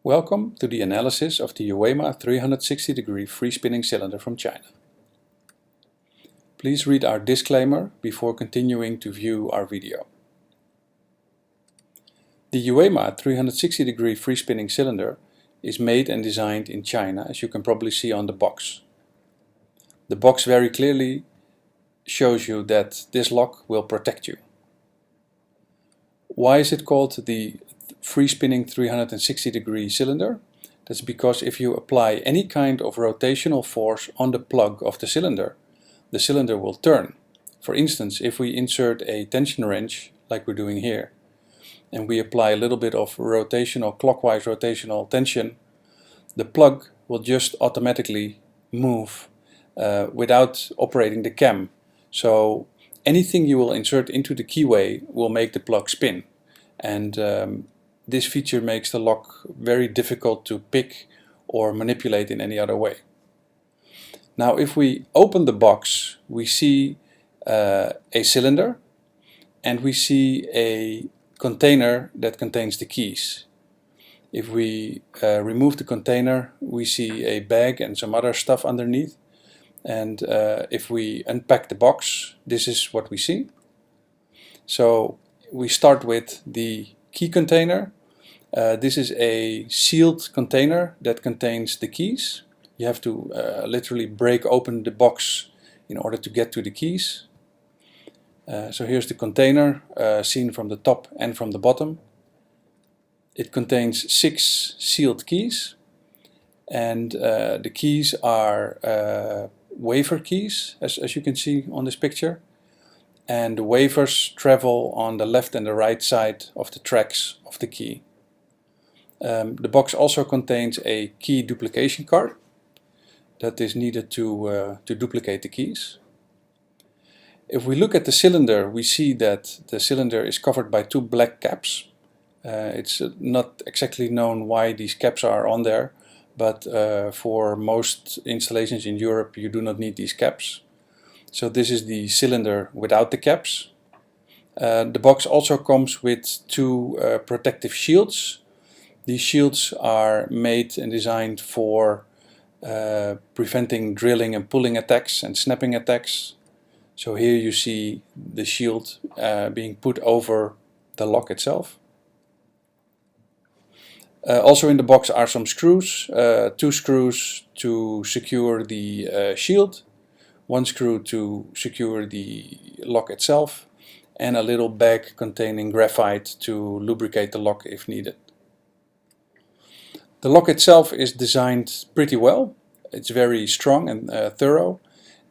Welcome to the analysis of the Yuema 360-degree free-spinning cylinder from China. Please read our disclaimer before continuing to view our video. The Yuema 360-degree free-spinning cylinder is made and designed in China, as you can probably see on the box. The box very clearly shows you that this lock will protect you. Why is it called the free-spinning 360-degree cylinder? That's because if you apply any kind of rotational force on the plug of the cylinder will turn. For instance, if we insert a tension wrench, like we're doing here, and we apply a little bit of clockwise rotational tension, the plug will just automatically move without operating the cam. So anything you will insert into the keyway will make the plug spin. And this feature makes the lock very difficult to pick or manipulate in any other way. Now, if we open the box, we see a cylinder and we see a container that contains the keys. If we remove the container, we see a bag and some other stuff underneath. And if we unpack the box, this is what we see. So we start with the key container. This is a sealed container that contains the keys. You have to literally break open the box in order to get to the keys. So here's the container seen from the top and from the bottom. It contains 6 sealed keys, and the keys are wafer keys, as you can see on this picture. And the wafers travel on the left and the right side of the tracks of the key. The box also contains a key duplication card that is needed to duplicate the keys. If we look at the cylinder, we see that the cylinder is covered by 2 black caps. It's not exactly known why these caps are on there, but for most installations in Europe you do not need these caps. So this is the cylinder without the caps. The box also comes with 2 protective shields. These shields are made and designed for preventing drilling and pulling attacks and snapping attacks. So here you see the shield being put over the lock itself. Also in the box are some screws, 2 screws to secure the shield, 1 screw to secure the lock itself, and a little bag containing graphite to lubricate the lock if needed. The lock itself is designed pretty well. It's very strong and thorough.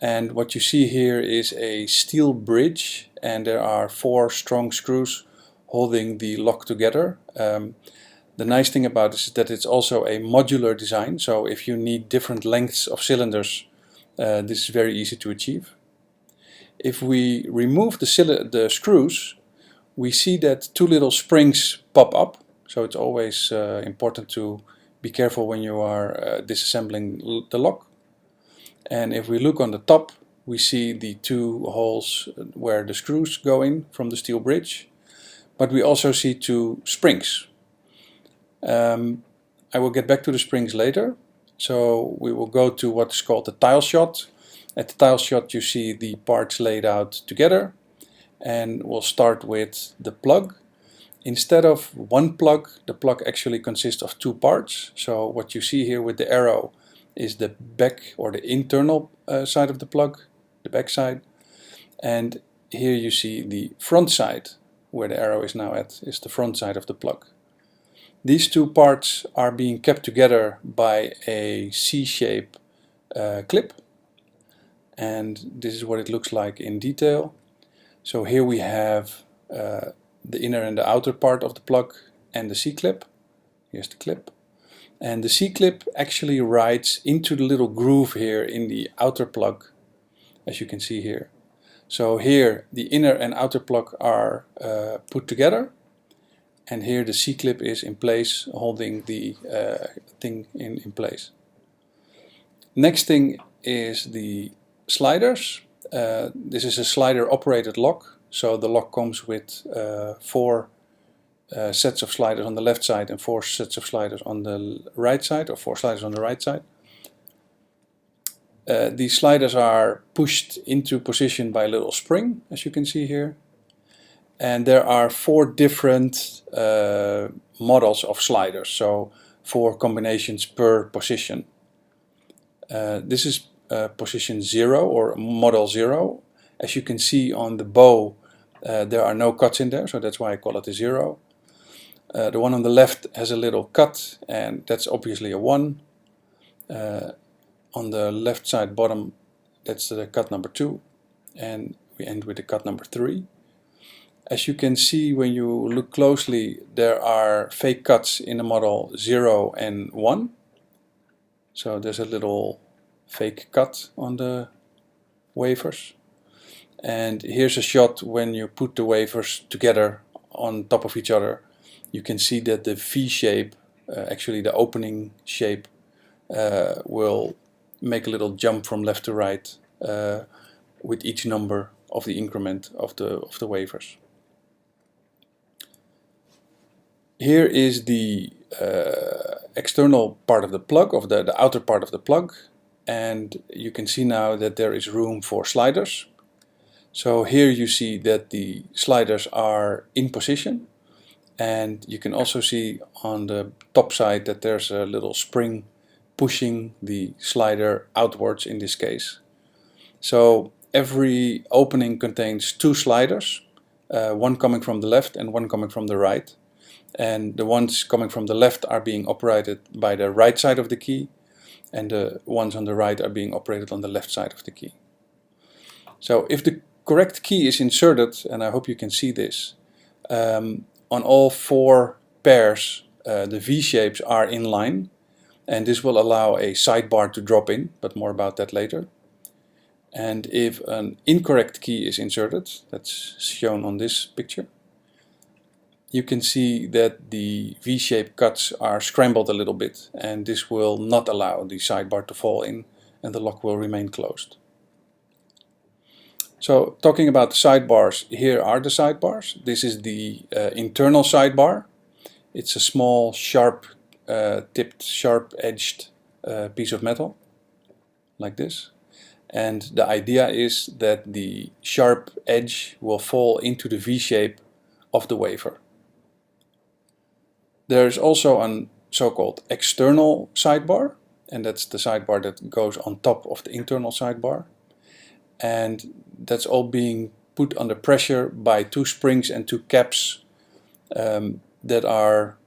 And what you see here is a steel bridge, and there are 4 strong screws holding the lock together. The nice thing about this is that it's also a modular design, so if you need different lengths of cylinders, this is very easy to achieve. If we remove the screws, we see that 2 little springs pop up, so it's always important to be careful when you are disassembling the lock. And if we look on the top, we see the 2 holes where the screws go in from the steel bridge, but we also see 2 springs. I will get back to the springs later, so we will go to what is called the tile shot. At the tile shot you see the parts laid out together, and we'll start with the plug. Instead of 1 plug, the plug actually consists of 2 parts. So what you see here with the arrow is the back or the internal side of the plug, the back side. And here you see the front side, where the arrow is now at, is the front side of the plug. These 2 parts are being kept together by a C-shape clip. And this is what it looks like in detail. So here we have the inner and the outer part of the plug and the C-clip. Here's the clip. And the C-clip actually rides into the little groove here in the outer plug, as you can see here. So here the inner and outer plug are put together, and here the C-clip is in place, holding the thing in place. Next thing is the sliders. This is a slider operated lock, so the lock comes with 4 sets of sliders on the left side and 4 sets of sliders on the right side, or 4 sliders on the right side. These sliders are pushed into position by a little spring, as you can see here. And there are 4 different models of sliders, so 4 combinations per position. This is position 0 or model 0. As you can see on the bow, there are no cuts in there, so that's why I call it a 0. The one on the left has a little cut, and that's obviously a 1. On the left side bottom, that's the cut number 2, and we end with the cut number 3. As you can see when you look closely, there are fake cuts in the model 0 and 1. So there's a little fake cut on the wafers. And here's a shot when you put the wafers together on top of each other. You can see that the V shape, actually the opening shape, will make a little jump from left to right with each number of the increment of the wafers. Here is the external part of the plug, of the outer part of the plug, and you can see now that there is room for sliders. So here you see that the sliders are in position, and you can also see on the top side that there's a little spring pushing the slider outwards in this case. So every opening contains 2 sliders, one coming from the left and one coming from the right. And the ones coming from the left are being operated by the right side of the key, and the ones on the right are being operated on the left side of the key. So if the correct key is inserted, and I hope you can see this, on all 4 pairs the V shapes are in line, and this will allow a sidebar to drop in, but more about that later. And if an incorrect key is inserted, that's shown on this picture, you can see that the V-shaped cuts are scrambled a little bit, and this will not allow the sidebar to fall in, and the lock will remain closed. So talking about the sidebars, here are the sidebars. This is the internal sidebar. It's a small, sharp tipped, sharp-edged piece of metal, like this. And the idea is that the sharp edge will fall into the V-shape of the wafer. There's also a so-called external sidebar, and that's the sidebar that goes on top of the internal sidebar. And that's all being put under pressure by 2 springs and 2 caps that are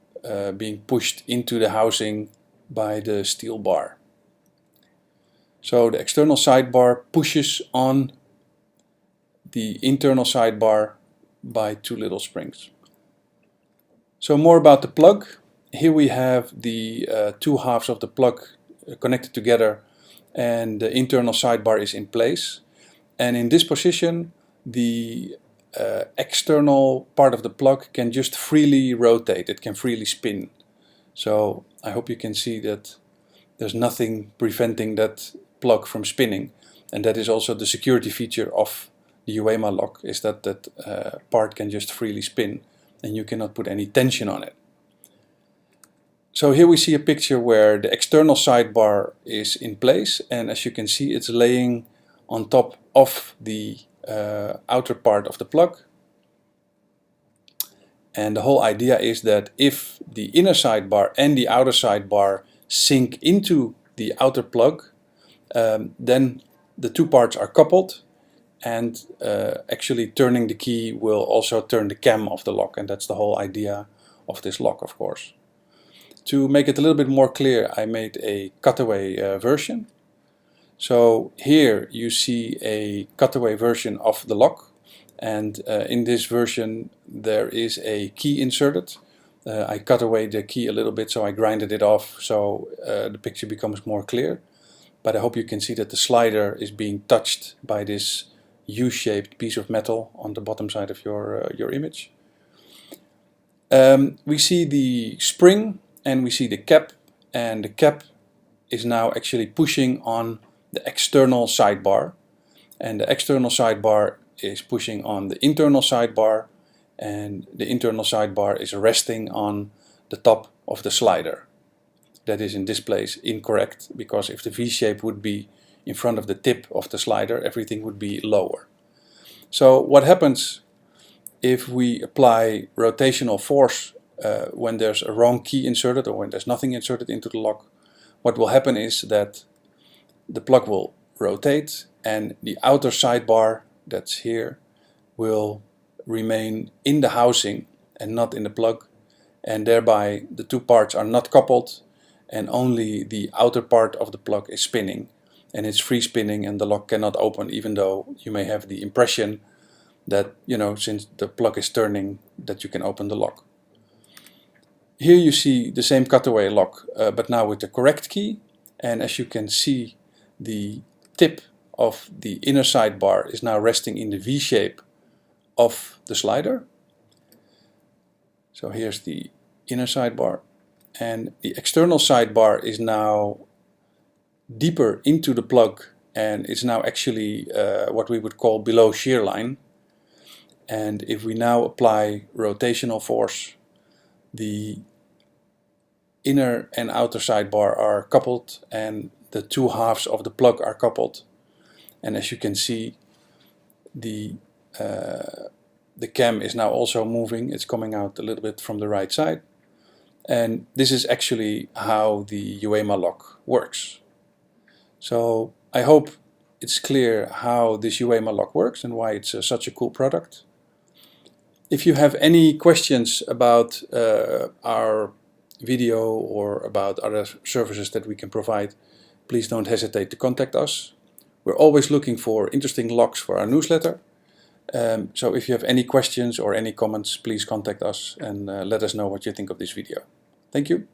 being pushed into the housing by the steel bar. So the external sidebar pushes on the internal sidebar by 2 little springs. So more about the plug. Here we have the 2 halves of the plug connected together, and the internal sidebar is in place. And in this position, the external part of the plug can just freely rotate. It can freely spin. So I hope you can see that there's nothing preventing that plug from spinning. And that is also the security feature of the Yuema lock, is that that part can just freely spin, and you cannot put any tension on it. So here we see a picture where the external sidebar is in place, and as you can see, it's laying on top of the outer part of the plug. And the whole idea is that if the inner sidebar and the outer sidebar sink into the outer plug, then the 2 parts are coupled, and actually turning the key will also turn the cam of the lock, and that's the whole idea of this lock, of course. To make it a little bit more clear, I made a cutaway version. So here you see a cutaway version of the lock, and in this version there is a key inserted. I cut away the key a little bit, so I grinded it off, so the picture becomes more clear. But I hope you can see that the slider is being touched by this U-shaped piece of metal on the bottom side of your image. We see the spring and we see the cap, and the cap is now actually pushing on the external sidebar, and the external sidebar is pushing on the internal sidebar, and the internal sidebar is resting on the top of the slider. That is in this place incorrect, because if the V-shape would be in front of the tip of the slider, everything would be lower. So what happens if we apply rotational force when there's a wrong key inserted, or when there's nothing inserted into the lock? What will happen is that the plug will rotate and the outer sidebar, that's here, will remain in the housing and not in the plug, and thereby the two parts are not coupled and only the outer part of the plug is spinning, and it's free spinning and the lock cannot open, even though you may have the impression that, since the plug is turning, that you can open the lock. Here you see the same cutaway lock, but now with the correct key, and as you can see, the tip of the inner sidebar is now resting in the V shape of the slider. So here's the inner sidebar, and the external sidebar is now deeper into the plug and is now actually what we would call below shear line. And if we now apply rotational force, the inner and outer sidebar are coupled and the two halves of the plug are coupled. And as you can see, the cam is now also moving. It's coming out a little bit from the right side. And this is actually how the Yuema lock works. So I hope it's clear how this Yuema lock works and why it's such a cool product. If you have any questions about our video or about other services that we can provide, please don't hesitate to contact us. We're always looking for interesting locks for our newsletter. So if you have any questions or any comments, please contact us and let us know what you think of this video. Thank you.